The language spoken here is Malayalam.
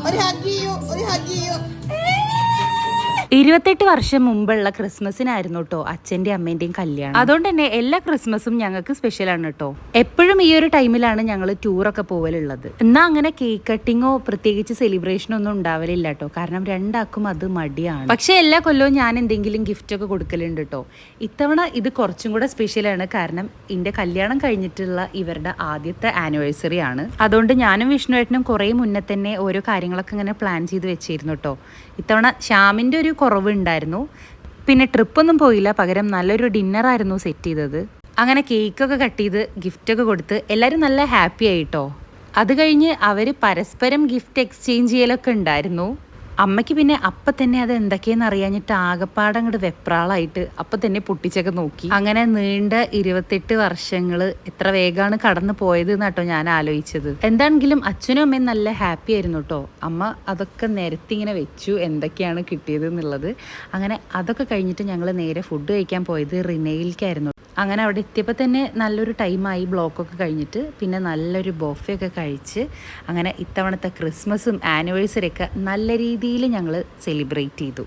ഒരു ഹഗ് ചെയ്യൂ, ഒരു ഹഗ് ചെയ്യൂ. 28 വർഷം മുമ്പുള്ള ക്രിസ്മസിനായിരുന്നു കേട്ടോ അച്ഛൻ്റെയും അമ്മേൻ്റെയും കല്യാണം. അതുകൊണ്ട് തന്നെ എല്ലാ ക്രിസ്മസും ഞങ്ങൾക്ക് സ്പെഷ്യലാണ് കേട്ടോ. എപ്പോഴും ഈ ഒരു ടൈമിലാണ് ഞങ്ങൾ ടൂറൊക്കെ പോവലുള്ളത്. എന്നാൽ അങ്ങനെ കേക്ക് കട്ടിങ്ങോ പ്രത്യേകിച്ച് സെലിബ്രേഷനോ ഒന്നും ഉണ്ടാവലില്ല കേട്ടോ. കാരണം രണ്ടാക്കും അത് മടിയാണ്. പക്ഷേ എല്ലാ കൊല്ലവും ഞാൻ എന്തെങ്കിലും ഗിഫ്റ്റ് ഒക്കെ കൊടുക്കലുണ്ട് കേട്ടോ. ഇത്തവണ ഇത് കുറച്ചും കൂടെ സ്പെഷ്യലാണ്. കാരണം എൻ്റെ കല്യാണം കഴിഞ്ഞിട്ടുള്ള ഇവരുടെ ആദ്യത്തെ ആനിവേഴ്സറി ആണ്. അതുകൊണ്ട് ഞാനും വിഷ്ണുവേട്ടനും കുറേ മുന്നേ തന്നെ ഓരോ കാര്യങ്ങളൊക്കെ ഇങ്ങനെ പ്ലാൻ ചെയ്ത് വെച്ചിരുന്നു കേട്ടോ. ഇത്തവണ ശ്യാമിൻ്റെ ഒരു കുറവുണ്ടായിരുന്നു. പിന്നെ ട്രിപ്പൊന്നും പോയില്ല, പകരം നല്ലൊരു ഡിന്നറായിരുന്നു സെറ്റ് ചെയ്തത്. അങ്ങനെ കേക്കൊക്കെ കട്ട് ചെയ്ത് ഗിഫ്റ്റൊക്കെ കൊടുത്ത് എല്ലാവരും നല്ല ഹാപ്പി ആയിട്ടോ. അത് കഴിഞ്ഞ് അവർ പരസ്പരം ഗിഫ്റ്റ് എക്സ്ചേഞ്ച് ചെയ്യലൊക്കെ ഉണ്ടായിരുന്നു. അമ്മയ്ക്ക് പിന്നെ അപ്പം തന്നെ അത് എന്തൊക്കെയെന്ന് അറിയാഞ്ഞിട്ട് ആകപ്പാടെ അങ്ങോട്ട് വെപ്രാളായിട്ട് അപ്പം തന്നെ പൊട്ടിച്ചൊക്കെ നോക്കി. അങ്ങനെ നീണ്ട 28 വർഷങ്ങൾ എത്ര വേഗമാണ് കടന്നു പോയത് എന്നാട്ടോ ഞാൻ ആലോചിച്ചത്. എന്താണെങ്കിലും അച്ഛനും അമ്മയും നല്ല ഹാപ്പി ആയിരുന്നു കേട്ടോ. അമ്മ അതൊക്കെ നിരത്തി ഇങ്ങനെ വെച്ചു എന്തൊക്കെയാണ് കിട്ടിയത് എന്നുള്ളത്. അങ്ങനെ അതൊക്കെ കഴിഞ്ഞിട്ട് ഞങ്ങൾ നേരെ ഫുഡ് കഴിക്കാൻ പോയത് റിനയിലേക്കായിരുന്നു. അങ്ങനെ അവിടെ എത്തിയപ്പോൾ തന്നെ നല്ലൊരു ടൈമായി, ബ്ലോക്കൊക്കെ കഴിഞ്ഞിട്ട്. പിന്നെ നല്ലൊരു ബൊഫെ ഒക്കെ കഴിച്ച് അങ്ങനെ ഇത്തവണത്തെ ക്രിസ്മസും ആനിവേഴ്സറി ഒക്കെ നല്ല രീതിയിൽ ഞങ്ങൾ സെലിബ്രേറ്റ് ചെയ്തു.